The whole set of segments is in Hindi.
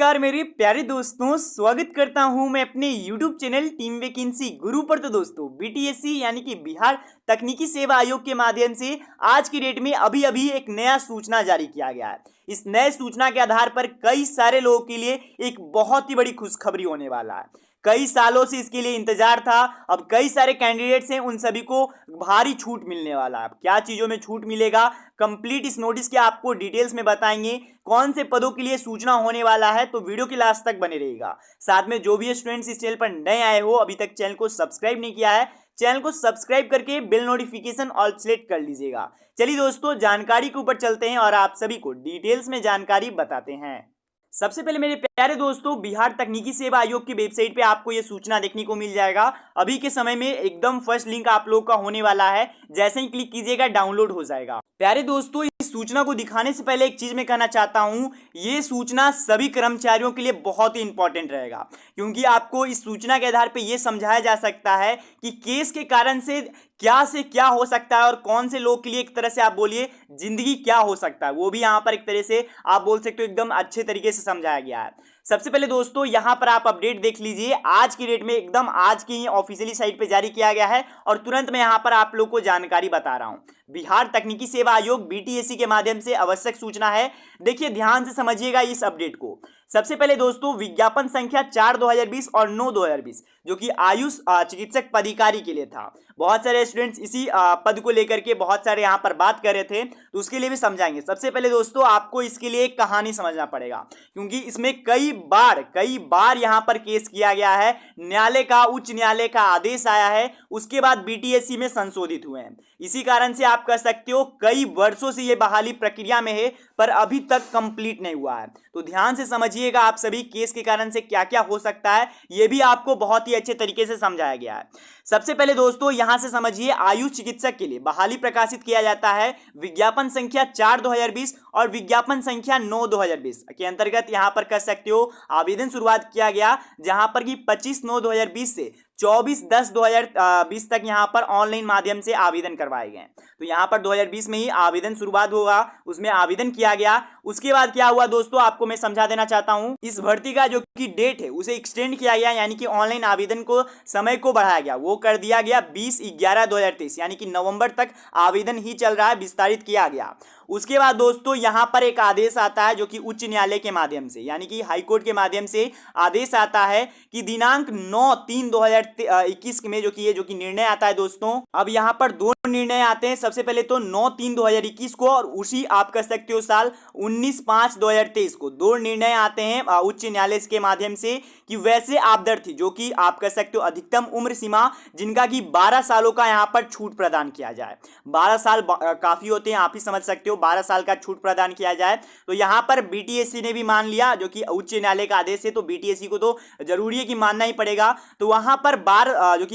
नमस्कार मेरे प्यारे दोस्तों, स्वागत करता हूं मैं अपने YouTube चैनल टीम वैकेंसी गुरु पर। तो दोस्तों बीटीएससी यानी कि बिहार तकनीकी सेवा आयोग के माध्यम से आज की डेट में अभी अभी एक नया सूचना जारी किया गया है। इस नए सूचना के आधार पर कई सारे लोगों के लिए एक बहुत ही बड़ी खुशखबरी होने वाला है। कई सालों से इसके लिए इंतजार था। अब कई सारे कैंडिडेट्स हैं, उन सभी को भारी छूट मिलने वाला है। अब क्या चीज़ों में छूट मिलेगा, कंप्लीट इस नोटिस के आपको डिटेल्स में बताएंगे। कौन से पदों के लिए सूचना होने वाला है, तो वीडियो के लास्ट तक बने रहेगा। साथ में जो भी स्टूडेंट्स इस चैनल पर नए आए हो, अभी तक चैनल को सब्सक्राइब नहीं किया है, चैनल को सब्सक्राइब करके बेल नोटिफिकेशन ऑल सेलेक्ट कर लीजिएगा। चलिए दोस्तों, जानकारी के ऊपर चलते हैं और आप सभी को डिटेल्स में जानकारी बताते हैं। सबसे पहले मेरे प्यारे दोस्तों, बिहार तकनीकी सेवा आयोग की वेबसाइट पे आपको ये सूचना देखने को मिल जाएगा। अभी के समय में एकदम फर्स्ट लिंक आप लोग का होने वाला है। जैसे ही क्लिक कीजिएगा डाउनलोड हो जाएगा। प्यारे दोस्तों, इस सूचना को दिखाने से पहले एक चीज मैं कहना चाहता हूं, ये सूचना सभी कर्मचारियों के लिए बहुत ही इंपॉर्टेंट रहेगा, क्योंकि आपको इस सूचना के आधार पर यह समझाया जा सकता है कि केस के कारण से क्या हो सकता है और कौन से लोग के लिए एक तरह से आप बोलिए जिंदगी क्या हो सकता है, वो भी यहाँ पर एक तरह से आप बोल सकते हो एकदम अच्छे तरीके से समझाया गया है। सबसे पहले दोस्तों, यहाँ पर आप अपडेट देख लीजिए। आज की डेट में एकदम आज की ही ऑफिशियली साइट पे जारी किया गया है और तुरंत मैं यहाँ पर आप लोग को जानकारी बता रहा हूँ। बिहार तकनीकी सेवा आयोग बीटीएससी के माध्यम से आवश्यक सूचना है। देखिए ध्यान से समझिएगा इस अपडेट को। सबसे पहले दोस्तों, विज्ञापन संख्या 4/2020 और 9/2020 जो कि आयुष चिकित्सक पदाधिकारी के लिए था। बहुत सारे स्टूडेंट्स इसी पद को लेकर के बहुत सारे यहाँ पर बात कर रहे थे, तो उसके लिए भी समझाएंगे। सबसे पहले दोस्तों, आपको इसके लिए एक कहानी समझना पड़ेगा, क्योंकि इसमें कई बार यहाँ पर केस किया गया है। उच्च न्यायालय का आदेश आया है, उसके बाद बीटीएससी में संशोधित हुए हैं। इसी कारण से आप कह सकते हो कई वर्षों से ये बहाली प्रक्रिया में है, पर अभी तक कंप्लीट नहीं हुआ है। तो ध्यान से समझिएगा आप सभी, केस के कारण से क्या क्या हो सकता है, ये भी आपको बहुत ही अच्छे तरीके से समझाया गया है। सबसे पहले दोस्तों, यहां से समझिए, आयुष चिकित्सक के लिए बहाली प्रकाशित किया जाता है विज्ञापन संख्या 4/2020 और विज्ञापन संख्या 9/2020 के अंतर्गत यहां पर कह सकते हो आवेदन शुरुआत किया गया, जहां पर कि 25/9/2020 से 24/10/2020 तक यहां पर ऑनलाइन माध्यम से आवेदन करवाए गए। तो यहां पर 2020 में ही आवेदन शुरुआत होगा, उसमें आवेदन किया गया। उसके बाद क्या हुआ दोस्तों, आपको मैं समझा देना चाहता हूं। इस भर्ती का जो कि डेट है उसे एक्सटेंड किया गया, यानी कि ऑनलाइन आवेदन को समय को बढ़ाया गया। वो कर दिया गया 20/11/2023, यानी कि नवंबर तक आवेदन ही चल रहा है, विस्तारित किया गया। उसके बाद दोस्तों, यहां पर एक आदेश आता है जो कि उच्च न्यायालय के माध्यम से, यानी कि हाईकोर्ट के माध्यम से आदेश आता है कि दिनांक 9/3/2021 में जो कि निर्णय आता है दोस्तों। अब यहां पर दो निर्णय आते हैं। सबसे पहले तो 9/3/2021 को, और उसी आप कह सकते हो साल 19/5/2023 को दो निर्णय आते हैं उच्च न्यायालय के माध्यम से कि वैसे अभ्यर्थी जो कि आप कह सकते हो अधिकतम उम्र सीमा जिनका कि 12 सालों का यहां पर छूट प्रदान किया जाए। 12 साल काफी होते हैं, आप ही समझ सकते हो, 12 साल का छूट प्रदान किया जाए। तो यहां पर बीटीएससी ने भी मान लिया, जो कि उच्च न्यायालय का आदेश है, तो बीटीएससी को तो जरूरी है कि मानना ही पड़ेगा। तो वहां पर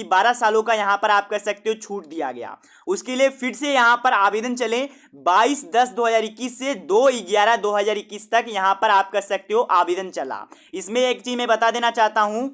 12 सालों का यहां पर आप कह सकते हो छूट दिया गया। उसके लिए फिर से यहां पर आवेदन चले 22/10/2021 से 2/11/2021 तक यहां पर आप कह सकते हो आवेदन चला। इसमें एक चीज मैं बता देना चाहता हूं,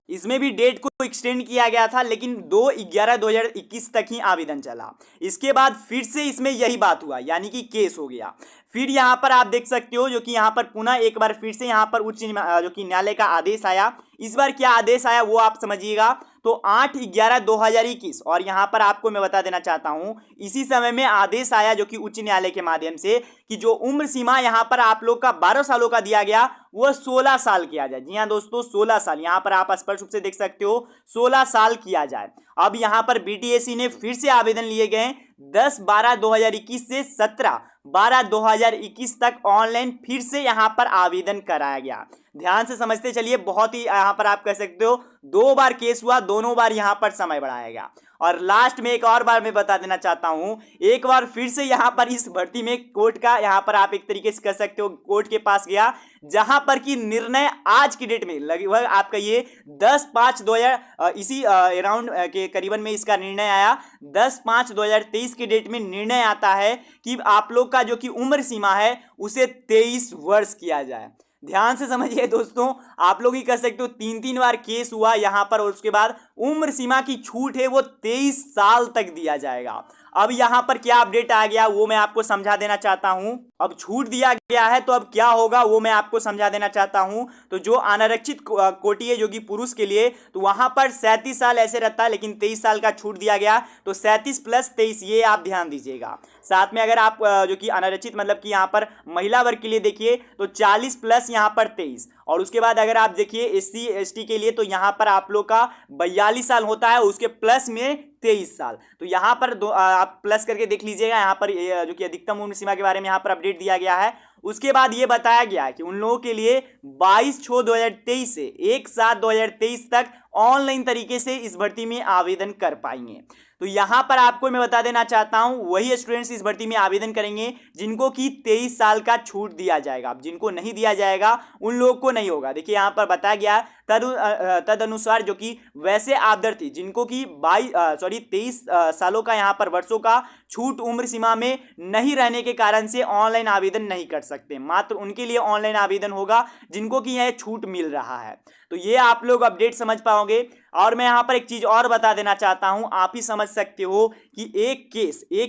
इसमें भी डेट को एक्सटेंड किया गया था, लेकिन 2/11/2021 तक ही आवेदन चला। इसके बाद फिर से इसमें यही बात हुआ, यानी कि केस हो गया। फिर यहां पर आप देख सकते हो जो कि यहां पर पुनः एक बार फिर से यहां पर उच्च जो कि न्यायालय का आदेश आया। इस बार क्या आदेश आया वो आप समझिएगा। तो 8/11/2021, और यहां पर आपको मैं बता देना चाहता हूं, इसी समय में आदेश आया जो कि उच्च न्यायालय के माध्यम से कि जो उम्र सीमा यहां पर आप लोग का 12 सालों का दिया गया वो 16 साल किया जाए। जी हां दोस्तों, 16 साल यहां पर आप स्पष्ट रूप से देख सकते हो, 16 साल किया जाए। अब यहां पर बीटीएससी ने फिर से आवेदन लिए गए 10/12/2021 से 17/12/2021 तक ऑनलाइन फिर से यहां पर आवेदन कराया गया। ध्यान से समझते चलिए, बहुत ही यहां पर आप कह सकते हो 2 बार केस हुआ, दोनों बार यहां पर समय बढ़ाया गया। और लास्ट में एक और बार मैं बता देना चाहता हूं, एक बार फिर से यहां पर इस भर्ती में कोर्ट का यहां पर आप एक तरीके से कह सकते हो कोर्ट के पास गया, जहां पर कि निर्णय आज की डेट में लगभग आपका ये 10/5/2000 इसी अराउंड के करीबन में इसका निर्णय आया। 10/5/2023 की डेट में निर्णय आता है कि आप लोग का जो कि उम्र सीमा है उसे 23 वर्ष किया जाए। ध्यान से समझिए दोस्तों, आप लोग ही कह सकते हो 3 बार केस हुआ यहां पर, और उसके बाद उम्र सीमा की छूट है वो 23 साल तक दिया जाएगा। अब यहाँ पर क्या अपडेट आ गया वो मैं आपको समझा देना चाहता हूँ। अब छूट दिया गया है तो अब क्या होगा वो मैं आपको समझा देना चाहता हूँ। तो जो अनारक्षित कोटि है जो कि पुरुष के लिए, तो वहां पर 37 साल ऐसे रहता है, लेकिन 23 साल का छूट दिया गया। तो 37 प्लस 23 ये आप ध्यान दीजिएगा। साथ में अगर आप जो कि अनारक्षित मतलब कि यहाँ पर महिला वर्ग के लिए देखिए तो 40 प्लस यहाँ पर 23, और उसके बाद अगर आप देखिए SC ST के लिए तो यहाँ पर आप लोग का 42 साल होता है, उसके प्लस में 23 साल। तो यहाँ पर आप प्लस करके देख लीजिएगा। यहाँ पर जो कि अधिकतम उम्र सीमा के बारे में यहाँ पर अपडेट दिया गया है। उसके बाद ये बताया गया है कि उन लोगों के लिए 22/6/2023 से 1/7/2023 तक ऑनलाइन तरीके से इस भर्ती में आवेदन कर पाएंगे। तो यहां पर आपको मैं बता देना चाहता हूं वही स्टूडेंट्स इस भर्ती में आवेदन करेंगे जिनको कि 23 साल का छूट दिया जाएगा। अब जिनको नहीं दिया जाएगा उन लोगों को नहीं होगा। देखिए यहां पर बताया गया तद अनुसार जो कि वैसे अभ्यर्थी जिनको कि 23 सालों का यहां पर वर्षों का छूट उम्र सीमा में नहीं रहने के कारण से ऑनलाइन आवेदन नहीं कर सकते, मात्र उनके लिए ऑनलाइन आवेदन होगा जिनको कि यह छूट मिल रहा है। तो ये आप लोग अपडेट समझ पाओगे। और मैं यहां पर एक चीज और बता देना चाहता हूं, आप ही समझ सकते हो कि एक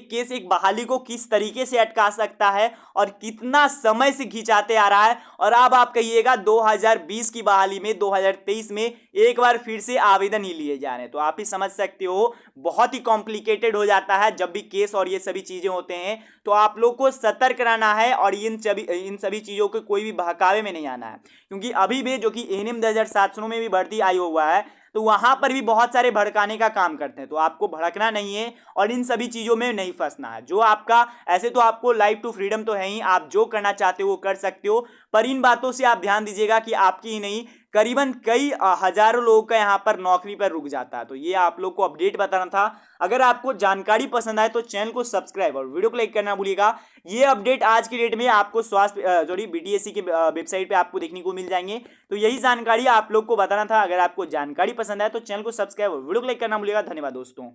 केस एक बहाली को किस तरीके से अटका सकता है और कितना समय से खिंचाते आ रहा है। और अब आप कहिएगा 2020 की बहाली में 2023 में एक बार फिर से आवेदन ही लिए जा रहे हैं। तो आप ही समझ सकते हो बहुत ही कॉम्प्लिकेटेड हो जाता है जब भी केस और ये सभी चीजें होते हैं। तो आप लोग को सतर्क रहना है और इन सभी चीजों को कोई भी बहकावे में नहीं आना है, क्योंकि अभी भी जो कि एएनएम 2007 सुनो में भी भर्ती आई हुआ है तो वहां पर भी बहुत सारे भड़काने का काम करते हैं। तो आपको भड़कना नहीं है और इन सभी चीजों में नहीं फंसना है। जो आपका ऐसे तो आपको लाइफ टू फ्रीडम तो है ही, आप जो करना चाहते हो वो कर सकते हो, पर इन बातों से आप ध्यान दीजिएगा कि आपकी ही नहीं करीबन कई हजारों लोगों का यहाँ पर नौकरी पर रुक जाता है। तो ये आप लोग को अपडेट बताना था। अगर आपको जानकारी पसंद आए तो चैनल को सब्सक्राइब और वीडियो को लाइक करना भूलिएगा। ये अपडेट आज की डेट में आपको स्वास्थ्य सॉरी BTSC के वेबसाइट पे आपको देखने को मिल जाएंगे। तो यही जानकारी आप लोग को बताना था। अगर आपको जानकारी पसंद आए तो चैनल को सब्सक्राइब और वीडियो को लाइक करना भूलिएगा। धन्यवाद दोस्तों।